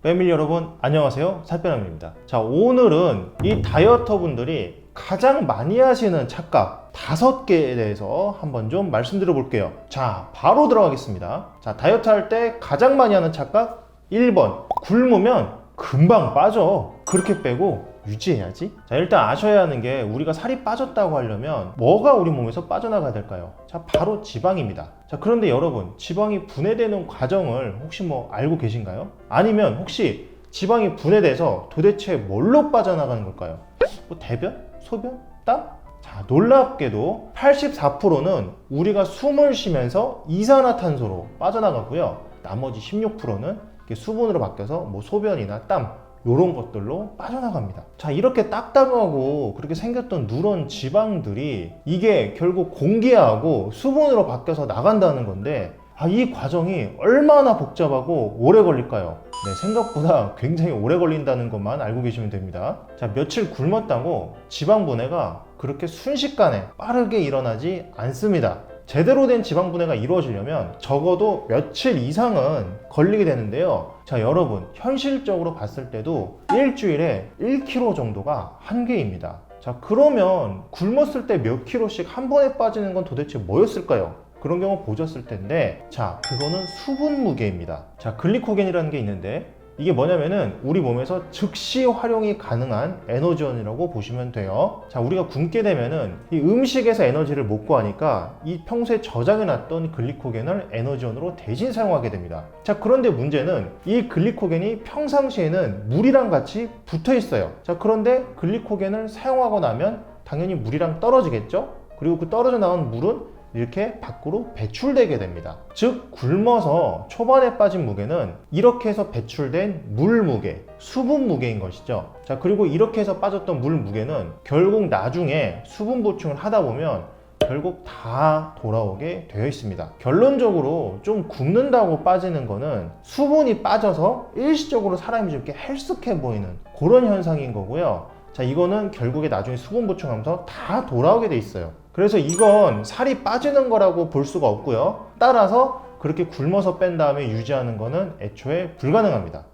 패밀리 여러분 안녕하세요, 살빼남입니다. 자, 오늘은 이 다이어터 분들이 가장 많이 하시는 착각 5개에 대해서 한번 좀 말씀드려 볼게요. 자, 바로 들어가겠습니다. 자, 다이어트 할 때 가장 많이 하는 착각 1번, 굶으면 금방 빠져. 그렇게 빼고 유지해야지. 자, 일단 아셔야 하는 게, 우리가 살이 빠졌다고 하려면 뭐가 우리 몸에서 빠져나가야 될까요? 자, 바로 지방입니다. 자, 그런데 여러분, 지방이 분해되는 과정을 혹시 알고 계신가요? 아니면 혹시 지방이 분해돼서 도대체 뭘로 빠져나가는 걸까요? 대변? 소변? 땀? 자, 놀랍게도 84%는 우리가 숨을 쉬면서 이산화탄소로 빠져나가고요. 나머지 16%는 수분으로 바뀌어서 소변이나 땀, 이런 것들로 빠져나갑니다. 자, 이렇게 딱딱하고 그렇게 생겼던 누런 지방들이 이게 결국 공기하고 수분으로 바뀌어서 나간다는 건데, 이 과정이 얼마나 복잡하고 오래 걸릴까요? 네, 생각보다 굉장히 오래 걸린다는 것만 알고 계시면 됩니다. 자, 며칠 굶었다고 지방 분해가 그렇게 순식간에 빠르게 일어나지 않습니다. 제대로 된 지방 분해가 이루어지려면 적어도 며칠 이상은 걸리게 되는데요. 자, 여러분, 현실적으로 봤을 때도 일주일에 1kg 정도가 한계입니다. 자, 그러면 굶었을 때 몇 킬로씩 한 번에 빠지는 건 도대체 뭐였을까요? 그런 경우 보셨을 텐데, 자, 그거는 수분 무게입니다. 자, 글리코겐이라는 게 있는데, 이게 뭐냐면은 우리 몸에서 즉시 활용이 가능한 에너지원이라고 보시면 돼요. 자, 우리가 굶게 되면은 이 음식에서 에너지를 못 구하니까 이 평소에 저장해 놨던 글리코겐을 에너지원으로 대신 사용하게 됩니다. 자, 그런데 문제는 이 글리코겐이 평상시에는 물이랑 같이 붙어 있어요. 자, 그런데 글리코겐을 사용하고 나면 당연히 물이랑 떨어지겠죠? 그리고 그 떨어져 나온 물은 이렇게 밖으로 배출되게 됩니다. 즉, 굶어서 초반에 빠진 무게는 이렇게 해서 배출된 물 무게, 수분 무게인 것이죠. 자, 그리고 이렇게 해서 빠졌던 물 무게는 결국 나중에 수분 보충을 하다 보면 결국 다 돌아오게 되어 있습니다. 결론적으로 좀 굶는다고 빠지는 거는 수분이 빠져서 일시적으로 사람이 좀 이렇게 헬스케 보이는 그런 현상인 거고요. 자, 이거는 결국에 나중에 수분 보충하면서 다 돌아오게 돼 있어요. 그래서 이건 살이 빠지는 거라고 볼 수가 없고요. 따라서 그렇게 굶어서 뺀 다음에 유지하는 거는 애초에 불가능합니다.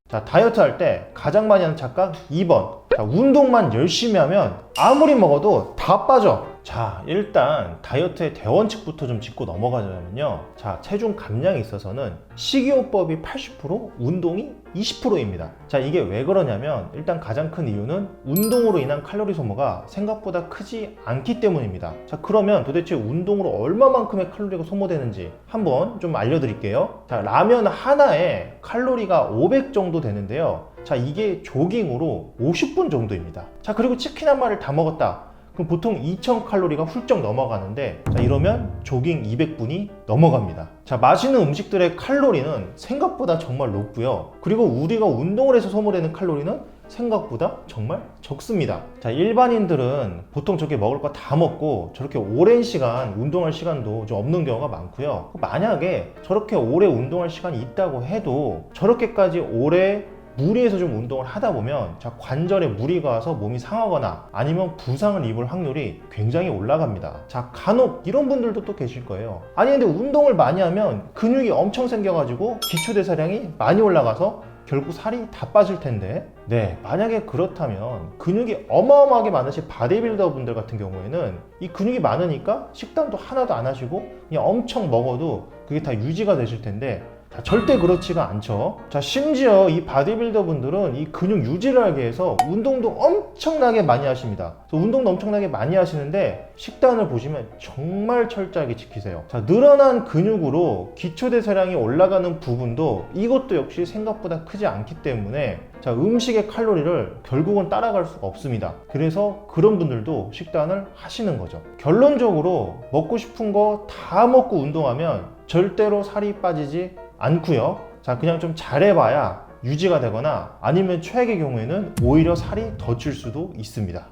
자, 다이어트 할 때 가장 많이 하는 착각 2번. 자, 운동만 열심히 하면 아무리 먹어도 다 빠져. 자, 일단 다이어트의 대원칙부터 좀 짚고 넘어가자면요. 자, 체중 감량에 있어서는 식이요법이 80%, 운동이 20%입니다. 자, 이게 왜 그러냐면, 일단 가장 큰 이유는 운동으로 인한 칼로리 소모가 생각보다 크지 않기 때문입니다. 자, 그러면 도대체 운동으로 얼마만큼의 칼로리가 소모되는지 한번 좀 알려드릴게요. 자, 라면 하나에 칼로리가 500 정도 되는데요. 자, 이게 조깅으로 50분 정도입니다. 자, 그리고 치킨 한 마리를 다 먹었다. 그럼 보통 2000칼로리가 훌쩍 넘어가는데, 자, 이러면 조깅 200분이 넘어갑니다. 자, 맛있는 음식들의 칼로리는 생각보다 정말 높고요. 그리고 우리가 운동을 해서 소모되는 칼로리는 생각보다 정말 적습니다. 자, 일반인들은 보통 저렇게 먹을 거 다 먹고 저렇게 오랜 시간 운동할 시간도 좀 없는 경우가 많고요. 만약에 저렇게 오래 운동할 시간이 있다고 해도 저렇게까지 오래 무리해서 좀 운동을 하다 보면, 자, 관절에 무리가 와서 몸이 상하거나 아니면 부상을 입을 확률이 굉장히 올라갑니다. 자, 간혹 이런 분들도 또 계실 거예요. 아니, 근데 운동을 많이 하면 근육이 엄청 생겨가지고 기초대사량이 많이 올라가서 결국 살이 다 빠질 텐데. 네, 만약에 그렇다면 근육이 어마어마하게 많으신 바디빌더 분들 같은 경우에는 이 근육이 많으니까 식단도 하나도 안 하시고 그냥 엄청 먹어도 그게 다 유지가 되실 텐데, 자, 절대 그렇지가 않죠. 자, 심지어 이 바디빌더 분들은 이 근육 유지를 하기 위해서 운동도 엄청나게 많이 하십니다. 운동도 엄청나게 많이 하시는데 식단을 보시면 정말 철저하게 지키세요. 자, 늘어난 근육으로 기초대사량이 올라가는 부분도 이것도 역시 생각보다 크지 않기 때문에, 자, 음식의 칼로리를 결국은 따라갈 수가 없습니다. 그래서 그런 분들도 식단을 하시는 거죠. 결론적으로 먹고 싶은 거 다 먹고 운동하면 절대로 살이 빠지지 않고요. 자, 그냥 좀 잘해봐야 유지가 되거나 아니면 최악의 경우에는 오히려 살이 더 찔 수도 있습니다.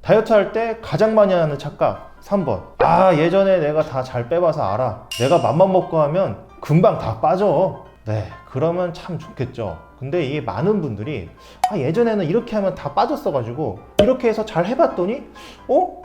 다이어트 할 때 가장 많이 하는 착각 3번. 예전에 내가 다 잘 빼봐서 알아. 내가 맘만 먹고 하면 금방 다 빠져. 네, 그러면 참 좋겠죠. 근데 이게 많은 분들이 예전에는 이렇게 하면 다 빠졌어 가지고 이렇게 해서 잘 해봤더니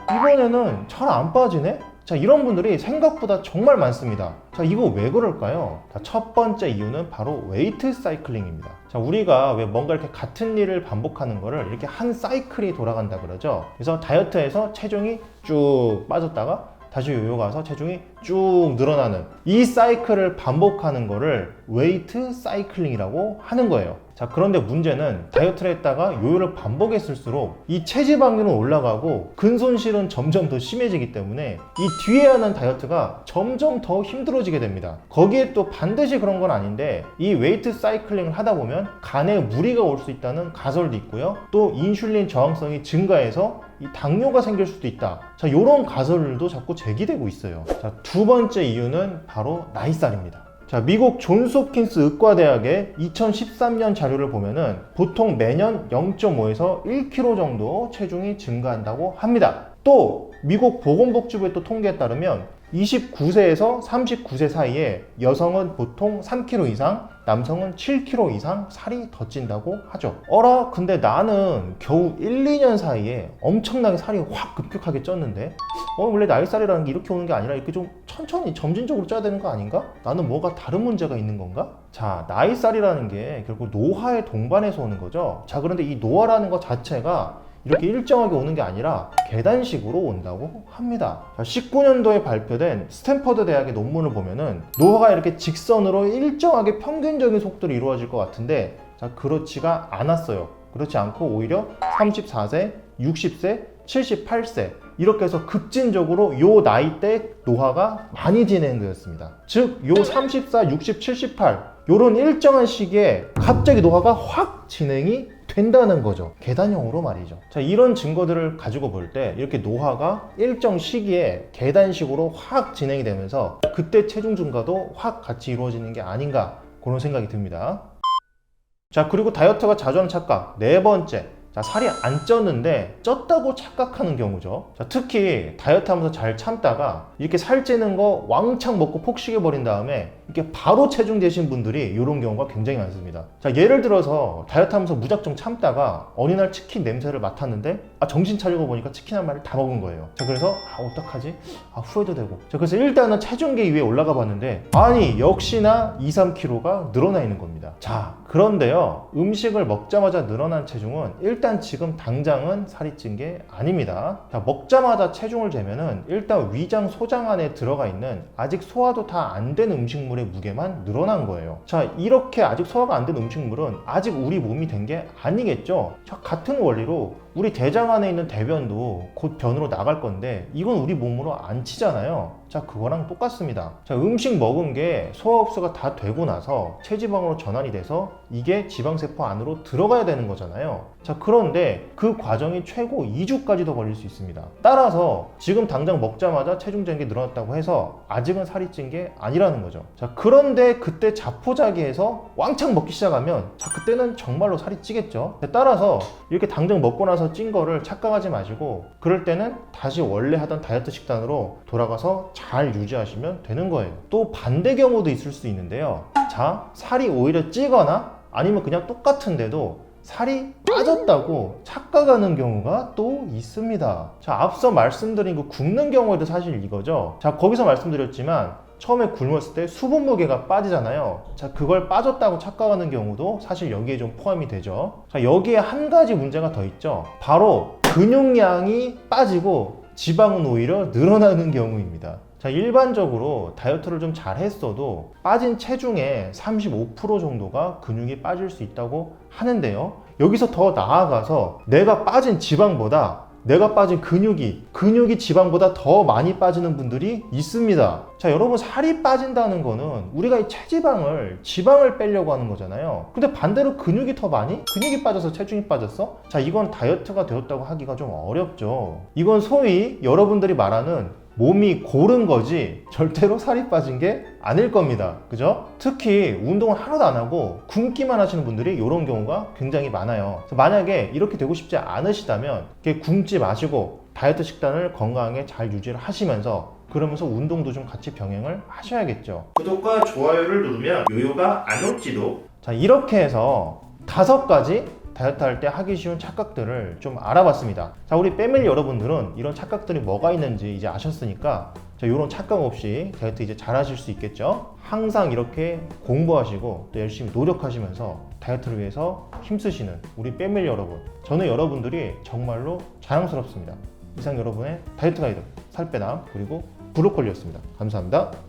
이번에는 잘 안 빠지네? 자, 이런 분들이 생각보다 정말 많습니다. 자, 이거 왜 그럴까요? 자, 첫 번째 이유는 바로 웨이트 사이클링입니다. 자, 우리가 왜 뭔가 이렇게 같은 일을 반복하는 거를 이렇게 한 사이클이 돌아간다 그러죠. 그래서 다이어트에서 체중이 쭉 빠졌다가 다시 요요 가서 체중이 쭉 늘어나는 이 사이클을 반복하는 거를 웨이트 사이클링이라고 하는 거예요. 자, 그런데 문제는 다이어트를 했다가 요요를 반복했을수록 이 체지방률은 올라가고 근손실은 점점 더 심해지기 때문에 이 뒤에 하는 다이어트가 점점 더 힘들어지게 됩니다. 거기에 또 반드시 그런 건 아닌데 이 웨이트 사이클링을 하다 보면 간에 무리가 올 수 있다는 가설도 있고요. 또 인슐린 저항성이 증가해서 이 당뇨가 생길 수도 있다. 자, 요런 가설들도 자꾸 제기되고 있어요. 자, 두 번째 이유는 바로 나이살입니다. 자, 미국 존스 홉킨스 의과대학의 2013년 자료를 보면은 보통 매년 0.5에서 1kg 정도 체중이 증가한다고 합니다. 또 미국 보건복지부의 또 통계에 따르면 29세에서 39세 사이에 여성은 보통 3kg 이상, 남성은 7kg 이상 살이 더 찐다고 하죠. 어라? 근데 나는 겨우 1, 2년 사이에 엄청나게 살이 확 급격하게 쪘는데 원래 나이살이라는 게 이렇게 오는 게 아니라 이렇게 좀 천천히 점진적으로 쪄야 되는 거 아닌가? 나는 뭐가 다른 문제가 있는 건가? 자, 나이살이라는 게 결국 노화의 동반에서 오는 거죠. 자, 그런데 이 노화라는 것 자체가 이렇게 일정하게 오는 게 아니라 계단식으로 온다고 합니다. 19년도에 발표된 스탠퍼드 대학의 논문을 보면은 노화가 이렇게 직선으로 일정하게 평균적인 속도로 이루어질 것 같은데 자, 그렇지가 않았어요. 그렇지 않고 오히려 34세, 60세, 78세 이렇게 해서 급진적으로 요 나이대 노화가 많이 진행되었습니다. 즉, 요 34, 60, 78 요런 일정한 시기에 갑자기 노화가 확 진행이 된다는 거죠. 계단형으로 말이죠. 자, 이런 증거들을 가지고 볼 때 이렇게 노화가 일정 시기에 계단식으로 확 진행이 되면서 그때 체중 증가도 확 같이 이루어지는 게 아닌가 그런 생각이 듭니다. 자, 그리고 다이어트가 자주 하는 착각 네 번째, 자, 살이 안 쪘는데 쪘다고 착각하는 경우죠. 자, 특히 다이어트 하면서 잘 참다가 이렇게 살찌는 거 왕창 먹고 폭식해 버린 다음에 이렇게 바로 체중 되신 분들이 이런 경우가 굉장히 많습니다. 자, 예를 들어서 다이어트 하면서 무작정 참다가 어느 날 치킨 냄새를 맡았는데 정신 차리고 보니까 치킨 한 마리를 다 먹은 거예요. 자, 그래서 어떡하지? 후회도 되고. 자, 그래서 일단은 체중계 위에 올라가 봤는데 아니 역시나 2, 3kg가 늘어나 있는 겁니다. 자, 그런데요, 음식을 먹자마자 늘어난 체중은 일단 지금 당장은 살이 찐 게 아닙니다. 자, 먹자마자 체중을 재면은 일단 위장 소장 안에 들어가 있는 아직 소화도 다 안 된 음식물의 무게만 늘어난 거예요. 자, 이렇게 아직 소화가 안 된 음식물은 아직 우리 몸이 된 게 아니겠죠. 자, 같은 원리로 우리 대장 안에 있는 대변도 곧 변으로 나갈 건데 이건 우리 몸으로 안 치잖아요. 자, 그거랑 똑같습니다. 자, 음식 먹은 게 소화 흡수가 다 되고 나서 체지방으로 전환이 돼서 이게 지방세포 안으로 들어가야 되는 거잖아요. 자, 그런데 그 과정이 최고 2주까지도 걸릴 수 있습니다. 따라서 지금 당장 먹자마자 체중 재는 게 늘어났다고 해서 아직은 살이 찐 게 아니라는 거죠. 자, 그런데 그때 자포자기해서 왕창 먹기 시작하면 자, 그때는 정말로 살이 찌겠죠. 따라서 이렇게 당장 먹고 나서 찐 거를 착각하지 마시고 그럴 때는 다시 원래 하던 다이어트 식단으로 돌아가서 잘 유지하시면 되는 거예요. 또 반대 경우도 있을 수 있는데요. 자, 살이 오히려 찌거나 아니면 그냥 똑같은데도 살이 빠졌다고 착각하는 경우가 또 있습니다. 자, 앞서 말씀드린 그 굶는 경우에도 사실 이거죠. 자, 거기서 말씀드렸지만 처음에 굶었을 때 수분 무게가 빠지잖아요. 자, 그걸 빠졌다고 착각하는 경우도 사실 여기에 좀 포함이 되죠. 자, 여기에 한 가지 문제가 더 있죠. 바로 근육량이 빠지고 지방은 오히려 늘어나는 경우입니다. 자, 일반적으로 다이어트를 좀 잘 했어도 빠진 체중의 35% 정도가 근육이 빠질 수 있다고 하는데요. 여기서 더 나아가서 내가 빠진 지방보다 내가 빠진 근육이 지방보다 더 많이 빠지는 분들이 있습니다. 자, 여러분, 살이 빠진다는 거는 우리가 이 지방을 빼려고 하는 거잖아요. 근데 반대로 근육이 더 많이? 근육이 빠져서 체중이 빠졌어? 자, 이건 다이어트가 되었다고 하기가 좀 어렵죠. 이건 소위 여러분들이 말하는 몸이 고른 거지 절대로 살이 빠진 게 아닐 겁니다. 그죠? 특히 운동을 하나도 안 하고 굶기만 하시는 분들이 이런 경우가 굉장히 많아요. 그래서 만약에 이렇게 되고 싶지 않으시다면 이렇게 굶지 마시고 다이어트 식단을 건강하게 잘 유지를 하시면서 그러면서 운동도 좀 같이 병행을 하셔야겠죠. 구독과 좋아요를 누르면 요요가 안 올지도. 자, 이렇게 해서 5가지 다이어트 할 때 하기 쉬운 착각들을 좀 알아봤습니다. 자, 우리 패밀리 여러분들은 이런 착각들이 뭐가 있는지 이제 아셨으니까 자, 이런 착각 없이 다이어트 이제 잘 하실 수 있겠죠? 항상 이렇게 공부하시고 또 열심히 노력하시면서 다이어트를 위해서 힘쓰시는 우리 패밀리 여러분, 저는 여러분들이 정말로 자랑스럽습니다. 이상 여러분의 다이어트 가이드 살빼남 그리고 브로콜리였습니다. 감사합니다.